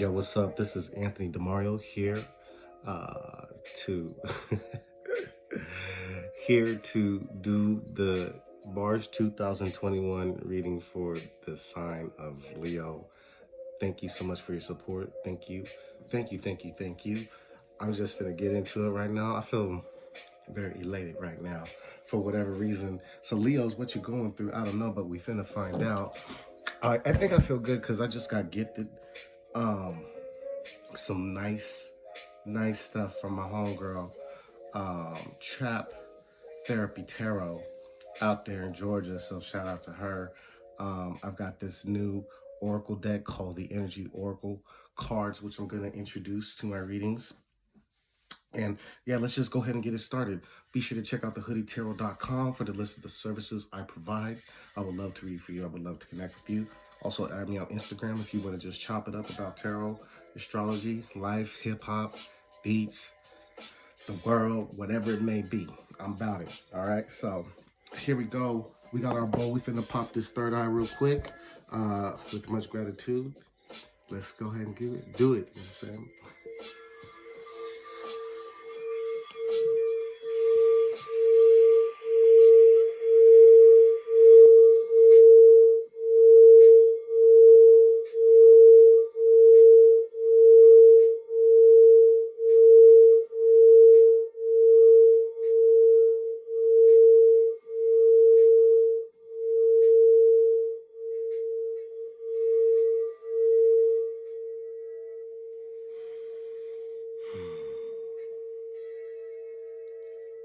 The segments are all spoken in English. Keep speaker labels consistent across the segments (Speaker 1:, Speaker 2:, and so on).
Speaker 1: Yo, what's up? This is Anthony DeMario here to here to do the March 2021 reading for the sign of Leo. Thank you so much for your support. Thank you. Thank you, thank you, thank you. I'm just gonna get into it right now. I feel very elated right now for whatever reason. So Leo's, what you going through? I don't know, but we finna find out. I think I feel good because I just got gifted some nice stuff from my homegirl, Trap Therapy Tarot out there in Georgia. So shout out to her. I've got this new Oracle deck called the Energy Oracle cards, which I'm going to introduce to my readings. And yeah, let's just go ahead and get it started. Be sure to check out the HoodyTarot.com for the list of the services I provide. I would love to read for you. I would love to connect with you. Also, add me on Instagram if you want to just chop it up about tarot, astrology, life, hip hop, beats, the world, whatever it may be. I'm about it. All right. So here we go. We got our bowl. We finna pop this third eye real quick. With much gratitude. Let's go ahead and do it. You know what I'm saying?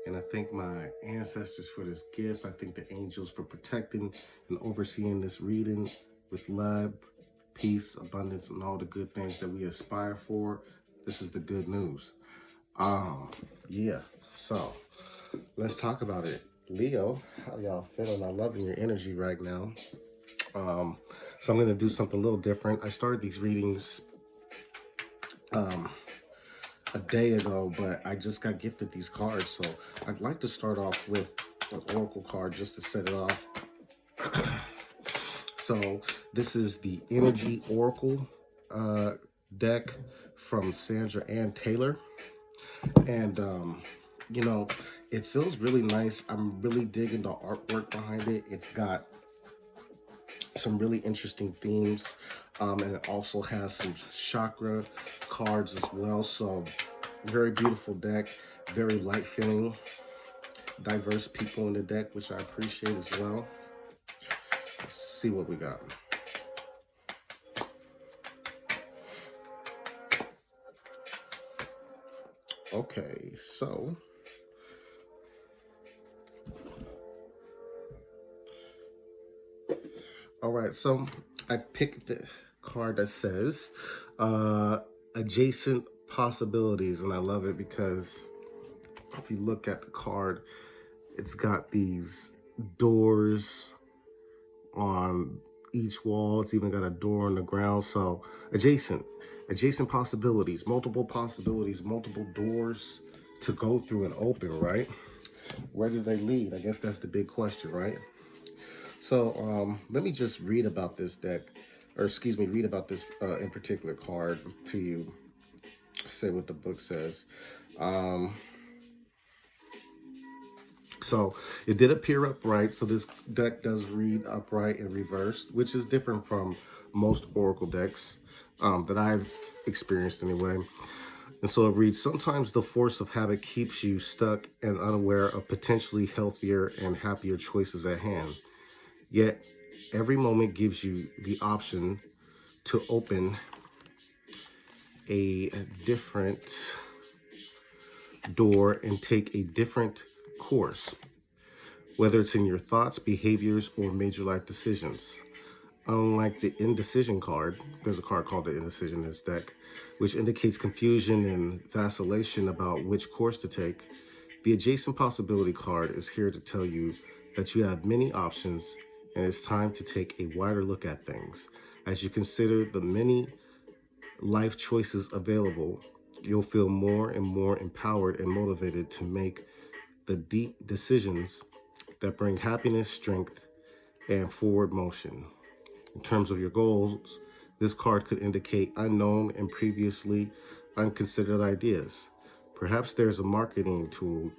Speaker 1: And I thank my ancestors for this gift. I thank the angels for protecting and overseeing this reading with love, peace, abundance, and all the good things that we aspire for. This is the good news. Yeah. So let's talk about it. Leo, how y'all feeling? I'm loving your energy right now. So I'm gonna do something a little different. I started these readings a day ago, but I just got gifted these cards, so I'd like to start off with an oracle card just to set it off. So this is the Energy Oracle deck from Sandra Ann Taylor, and you know, it feels really nice. I'm really digging the artwork behind it. It's got some really interesting themes, and it also has some chakra cards as well. So very beautiful deck, very light feeling, diverse people in the deck, which I appreciate as well. Let's see what we got. Okay, so all right, so I've picked the card that says adjacent possibilities, and I love it because if you look at the card, it's got these doors on each wall. It's even got a door on the ground. So adjacent possibilities, multiple doors to go through and open, right? Where do they lead? I guess that's the big question, right? So let me just read about this deck, or excuse me, read about this in particular card to you, say what the book says. So it did appear upright. So this deck does read upright and reversed, which is different from most Oracle decks that I've experienced anyway. And so it reads, sometimes the force of habit keeps you stuck and unaware of potentially healthier and happier choices at hand. Yet every moment gives you the option to open a different door and take a different course, whether it's in your thoughts, behaviors, or major life decisions. Unlike the indecision card, there's a card called the indecision in this deck, which indicates confusion and vacillation about which course to take. The adjacent possibility card is here to tell you that you have many options and it's time to take a wider look at things. As you consider the many life choices available, you'll feel more and more empowered and motivated to make the deep decisions that bring happiness, strength, and forward motion. In terms of your goals, This card could indicate unknown and previously unconsidered ideas. Perhaps there's a marketing tool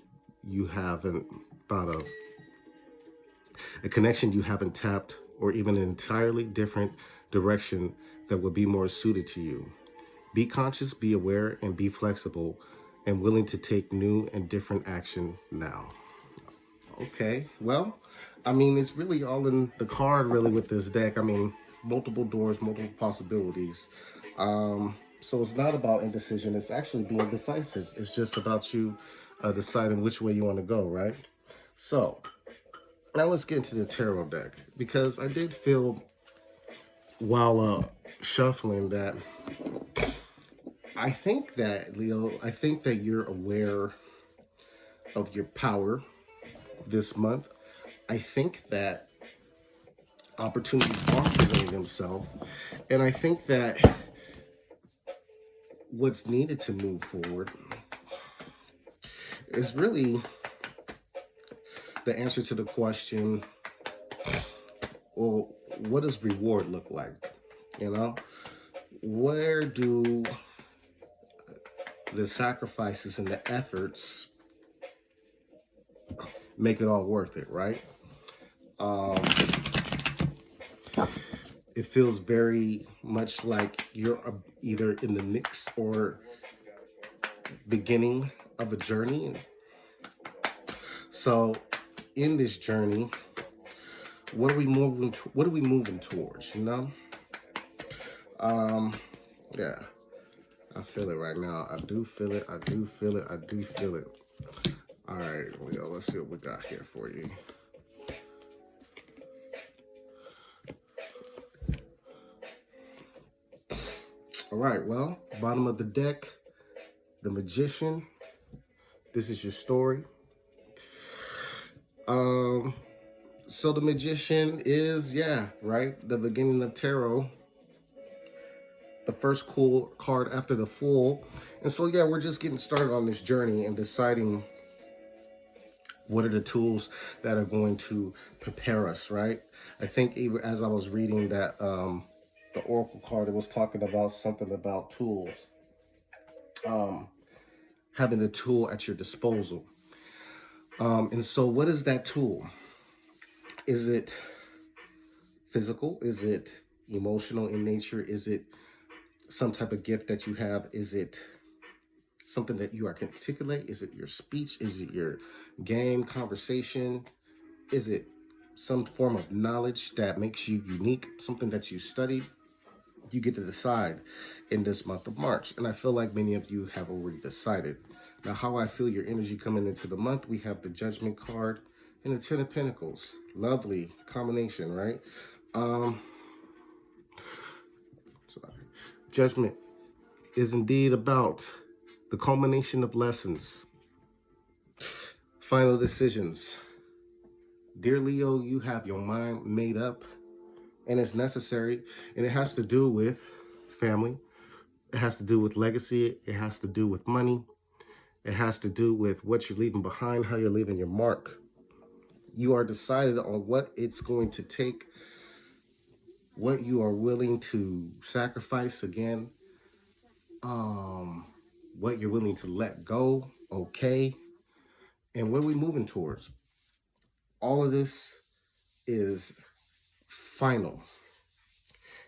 Speaker 1: you haven't thought of, a connection you haven't tapped, or even an entirely different direction that would be more suited to you. Be conscious, be aware, and be flexible and willing to take new and different action now. Okay, well, I mean, it's really all in the card, really, with this deck. I mean, multiple doors, multiple possibilities. So it's not about indecision. It's actually being decisive. It's just about you deciding which way you want to go, right? So now let's get into the tarot deck, because I did feel while shuffling that I think that, Leo, I think that you're aware of your power this month. I think that opportunities are presenting themselves. And I think that what's needed to move forward is really the answer to the question, well, what does reward look like? You know, where do the sacrifices and the efforts make it all worth it, right? It feels very much like you're either in the mix or beginning of a journey. So in this journey, what are we moving towards, you know? Yeah, I feel it right now. I do feel it. I do feel it. I do feel it. All right, Leo, let's see what we got here for you. All right, well, bottom of the deck, the Magician. This is your story. So the Magician is, yeah, right, the beginning of tarot, the first cool card after the Fool. And so, yeah, we're just getting started on this journey and deciding what are the tools that are going to prepare us, right? I think even as I was reading that, the Oracle card, it was talking about something about tools, having a tool at your disposal. And so what is that tool? Is it physical? Is it emotional in nature? Is it some type of gift that you have? Is it something that you are can articulate? Is it your speech? Is it your game, conversation? Is it some form of knowledge that makes you unique? Something that you studied? You get to decide in this month of March. And I feel like many of you have already decided. Now, how I feel your energy coming into the month, we have the Judgment card and the Ten of Pentacles. Lovely combination, right? Judgment is indeed about the culmination of lessons, final decisions. Dear Leo, you have your mind made up, and it's necessary, and it has to do with family. It has to do with legacy. It has to do with money. It has to do with what you're leaving behind, how you're leaving your mark. You are decided on what it's going to take, what you are willing to sacrifice again, what you're willing to let go, okay, and what are we moving towards? All of this is final.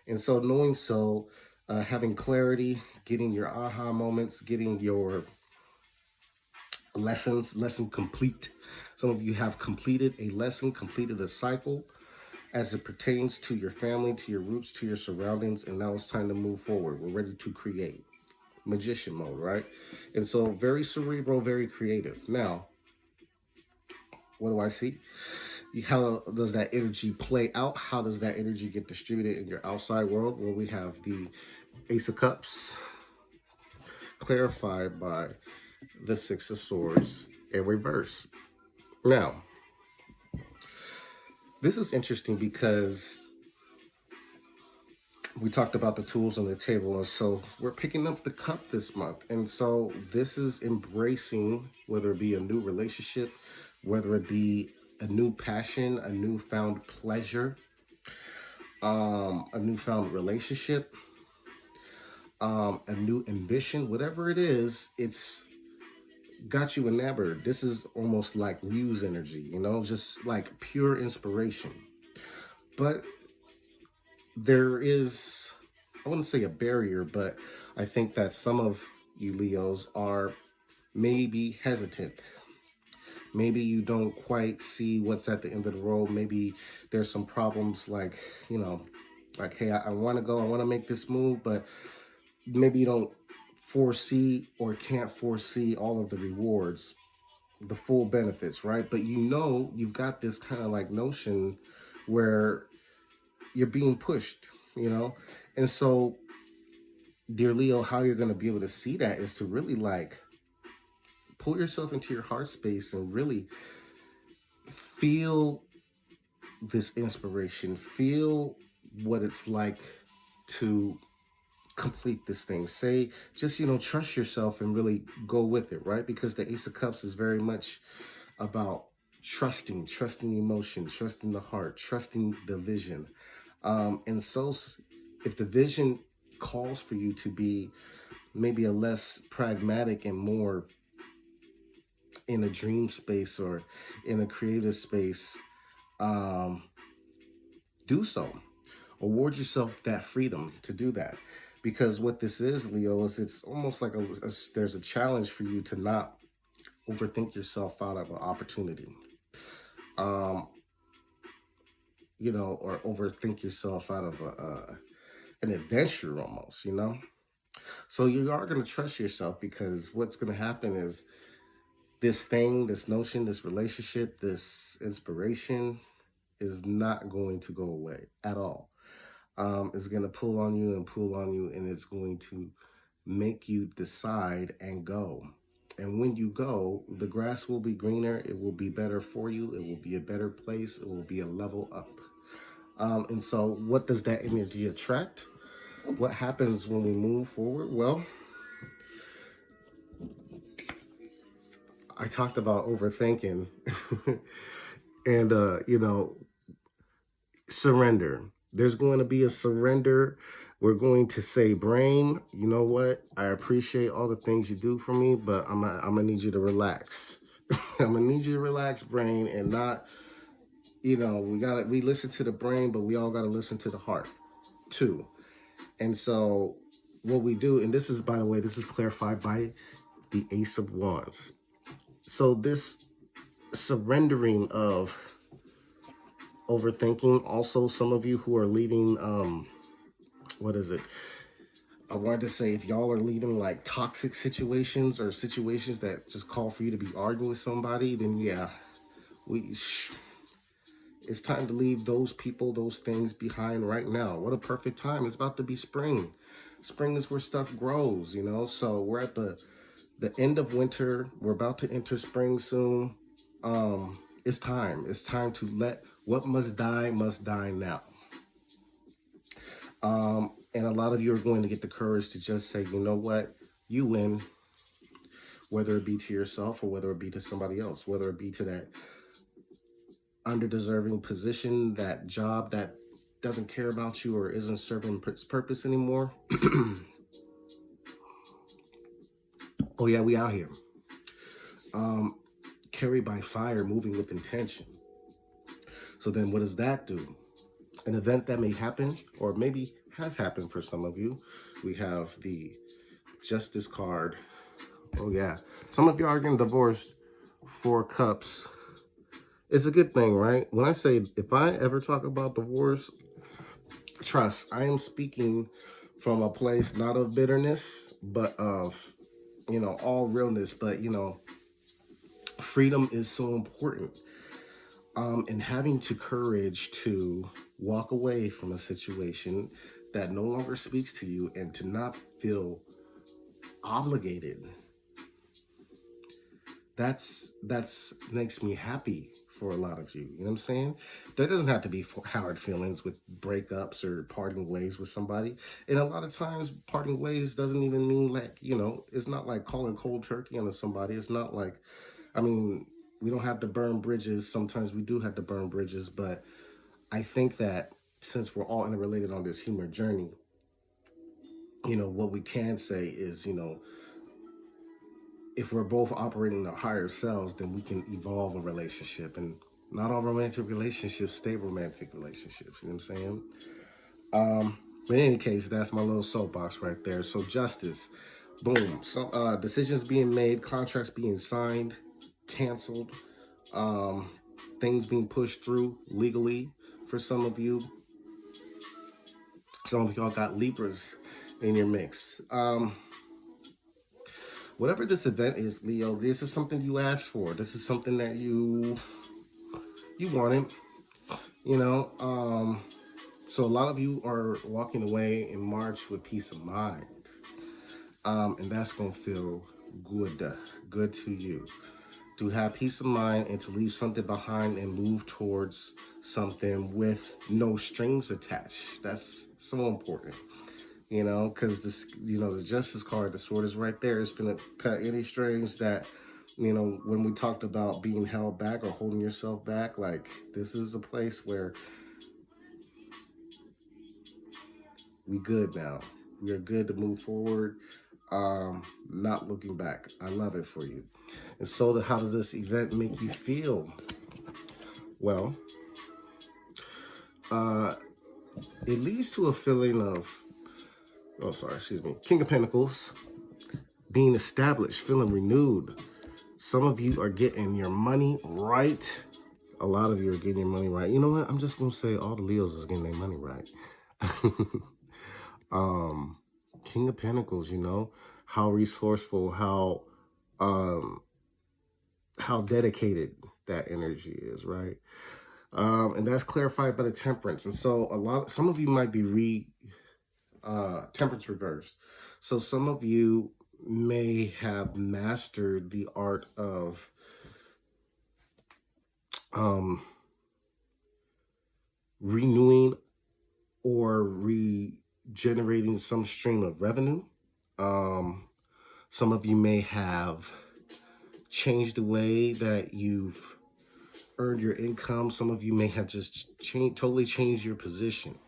Speaker 1: And so knowing so, having clarity, getting your aha moments, getting your lesson complete. Some of you have completed a lesson, completed a cycle as it pertains to your family, to your roots, to your surroundings, and now it's time to move forward. We're ready to create. Magician mode, right? And so very cerebral, very creative. Now, what do I see? How does that energy play out? How does that energy get distributed in your outside world? Well, we have the Ace of Cups clarified by the Six of Swords in reverse. Now, this is interesting because we talked about the tools on the table, and so we're picking up the cup this month. And so this is embracing, whether it be a new relationship, whether it be a new passion, a newfound pleasure, a newfound relationship, a new ambition, whatever it is, it's got you enamored. This is almost like muse energy, just like pure inspiration. But there is, I wouldn't say a barrier, but I think that some of you Leos are maybe hesitant. Maybe you don't quite see what's at the end of the road. Maybe there's some problems like, you know, like, hey, I want to go, I want to make this move, but maybe you don't foresee or can't foresee all of the rewards, the full benefits, right? But you've got this kind of like notion where you're being pushed, you know? And so, dear Leo, how you're going to be able to see that is to really like pull yourself into your heart space and really feel this inspiration, feel what it's like to complete this thing. Say, just, trust yourself and really go with it, right? Because the Ace of Cups is very much about trusting emotion, trusting the heart, trusting the vision. And so, if the vision calls for you to be maybe a less pragmatic and more in a dream space or in a creative space, um, do so. Award yourself that freedom to do that. Because what this is, Leo, is it's almost like there's a challenge for you to not overthink yourself out of an opportunity. Um, or overthink yourself out of an adventure almost. So you are going to trust yourself because what's going to happen is this thing, this notion, this relationship, this inspiration is not going to go away at all. It's going to pull on you and pull on you, and it's going to make you decide and go. And when you go, the grass will be greener. It will be better for you. It will be a better place. It will be a level up. And so, what does that energy attract? What happens when we move forward? Well, I talked about overthinking and, surrender. There's going to be a surrender. We're going to say, brain, you know what? I appreciate all the things you do for me, but I'm gonna need you to relax. I'm gonna need you to relax, brain, and not, we listen to the brain, but we all gotta listen to the heart too. And so what we do, and this is, by the way, this is clarified by the Ace of Wands. So this surrendering of overthinking, also some of you who are leaving, what is it? I wanted to say, if y'all are leaving like toxic situations or situations that just call for you to be arguing with somebody, then yeah, we it's time to leave those people, those things behind right now. What a perfect time. It's about to be spring. Spring is where stuff grows. So we're at the end of winter. We're about to enter spring soon. It's time. It's time to let what must die now. And a lot of you are going to get the courage to just say, you know what, you win, whether it be to yourself or whether it be to somebody else, whether it be to that underdeserving position, that job that doesn't care about you or isn't serving its purpose anymore. Oh yeah, we out here. Carried by fire, moving with intention. So then what does that do? An event that may happen or maybe has happened for some of you. We have the Justice card. Oh yeah. Some of you are getting divorced. 4 cups. It's a good thing, right? When I say, if I ever talk about divorce, trust, I am speaking from a place not of bitterness, but of, all realness. But, freedom is so important. And having the courage to walk away from a situation that no longer speaks to you and to not feel obligated. That's makes me happy for a lot of you. You know what I'm saying? There doesn't have to be hard feelings with breakups or parting ways with somebody. And a lot of times parting ways doesn't even mean like, it's not like calling cold turkey on somebody. It's not like, I mean, we don't have to burn bridges. Sometimes we do have to burn bridges, but I think that since we're all interrelated on this human journey, what we can say is, if we're both operating our higher selves, then we can evolve a relationship. And not all romantic relationships stay romantic relationships. You know what I'm saying? But in any case, that's my little soapbox right there. So justice, boom. So decisions being made, contracts being signed, canceled, um, things being pushed through legally for some of you. Some of y'all got Libras in your mix. Whatever this event is, Leo, this is something you asked for. This is something that you wanted. You know, so a lot of you are walking away in March with peace of mind, and that's gonna feel good to you. To have peace of mind and to leave something behind and move towards something with no strings attached. That's so important. Because this, the justice card, the sword is right there. It's gonna cut any strings that, when we talked about being held back or holding yourself back, like this is a place where we good now. We are good to move forward. Not looking back. I love it for you. And so, how does this event make you feel? Well, it leads to a feeling of, King of Pentacles, being established, feeling renewed. Some of you are getting your money right. A lot of you are getting your money right. You know what? I'm just going to say all the Leos is getting their money right. King of Pentacles, how resourceful, how dedicated that energy is, right? And that's clarified by the Temperance. And so some of you might be Temperance reversed. So some of you may have mastered the art of renewing or regenerating some stream of revenue. Some of you may have changed the way that you've earned your income. Some of you may have just totally changed your position.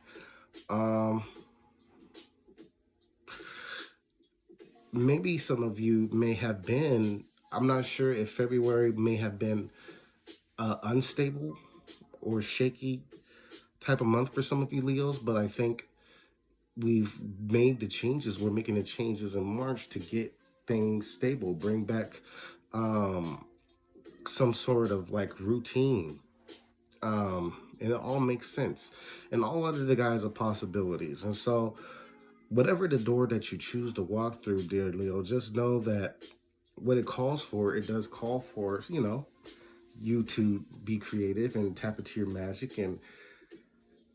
Speaker 1: Maybe some of you may have been, I'm not sure if February may have been unstable or shaky type of month for some of you Leos, but I think we've made the changes. We're making the changes in March to get things stable, bring back some sort of like routine. And it all makes sense. And all under the guise of possibilities. And so whatever the door that you choose to walk through, dear Leo, just know that what it calls for, it does call for, you to be creative and tap into your magic and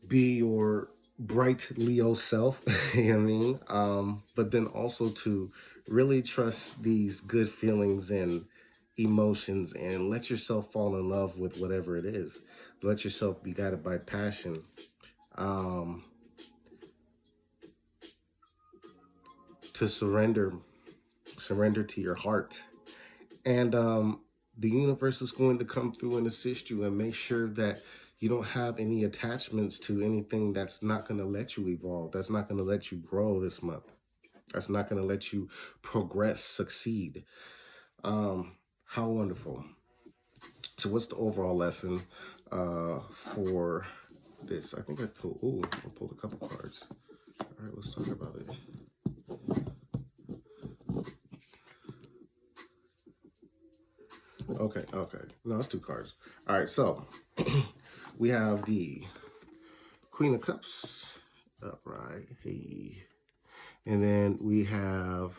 Speaker 1: be your bright Leo self, you know what I mean? But then also to really trust these good feelings and emotions and let yourself fall in love with whatever it is. Let yourself be guided by passion. To surrender to your heart. And the universe is going to come through and assist you and make sure that you don't have any attachments to anything that's not going to let you evolve. That's not going to let you grow this month. That's not going to let you progress, succeed. How wonderful. So what's the overall lesson for this? I think I pulled a couple cards. All right, let's talk about it. Okay. No, it's two cards. All right, so we have the Queen of Cups upright. Hey. And then we have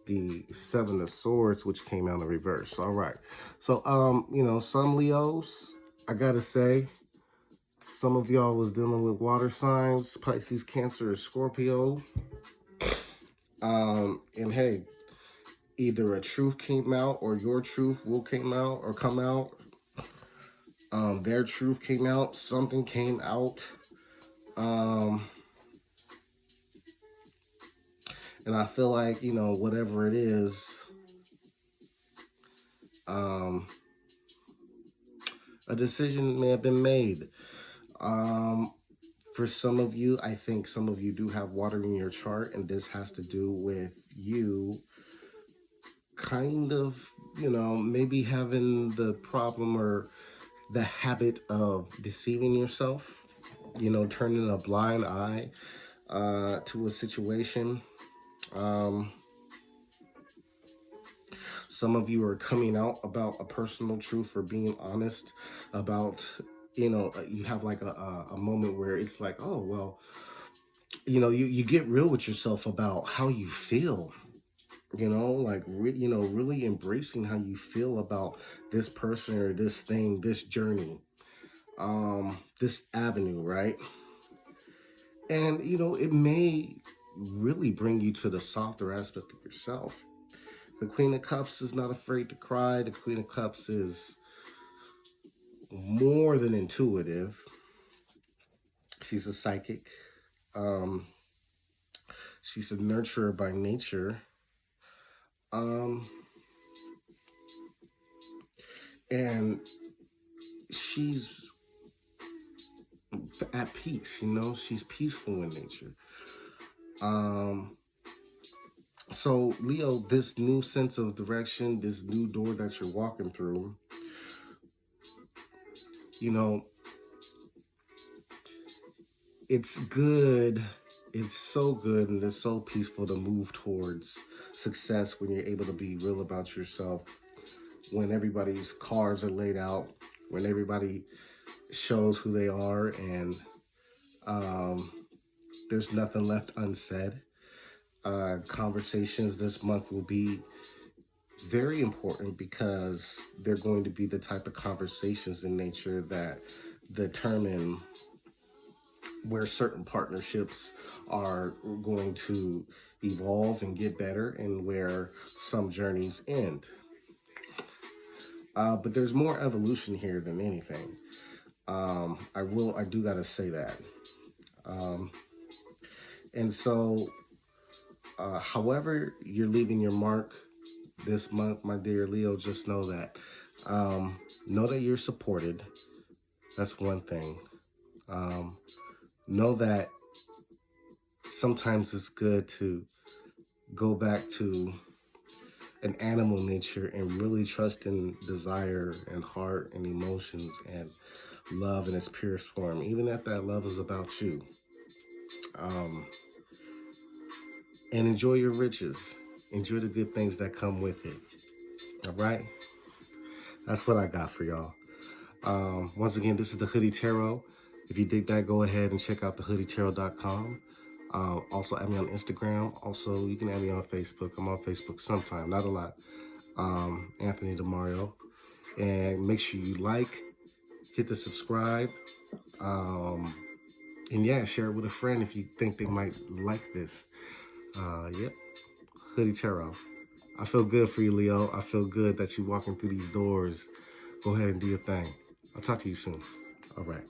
Speaker 1: the Seven of Swords, which came out in reverse. All right. So, some Leos, I gotta say, some of y'all was dealing with water signs, Pisces, Cancer, Scorpio. And hey, either a truth came out or your truth will came out or come out. Their truth came out, something came out. And I feel like, whatever it is, a decision may have been made. For some of you, I think some of you do have water in your chart, and this has to do with you kind of, maybe having the problem or the habit of deceiving yourself, turning a blind eye to a situation. Um, some of you are coming out about a personal truth or being honest about, you have like a moment where it's like, oh, well, you get real with yourself about how you feel, like, really embracing how you feel about this person or this thing, this journey, this avenue, right? And, it may really bring you to the softer aspect of yourself. The Queen of Cups is not afraid to cry. The Queen of Cups is more than intuitive. She's a psychic. Um, she's a nurturer by nature. Um, and she's at peace, she's peaceful in nature. So Leo, this new sense of direction, this new door that you're walking through, you know, it's good. It's so good and it's so peaceful to move towards success when you're able to be real about yourself, when everybody's cards are laid out, when everybody shows who they are, and um, there's nothing left unsaid. Conversations this month will be very important because they're going to be the type of conversations in nature that determine where certain partnerships are going to evolve and get better and where some journeys end. But there's more evolution here than anything. I do gotta say that. Um, and so, however you're leaving your mark this month, my dear Leo, just know that you're supported. That's one thing. Um, know that sometimes it's good to go back to an animal nature and really trust in desire and heart and emotions and love in its purest form, even if that love is about you. Um, and enjoy your riches. Enjoy the good things that come with it. All right? That's what I got for y'all. Once again, this is the Hoodie Tarot. If you dig that, go ahead and check out thehoodietarot.com. Also, add me on Instagram. Also, you can add me on Facebook. I'm on Facebook sometime, not a lot. Anthony DeMario. And make sure you like, hit the subscribe, and yeah, share it with a friend if you think they might like this. Yep, Hoodie Tarot. I feel good for you, Leo. I feel good that you're walking through these doors. Go ahead and do your thing. I'll talk to you soon. All right.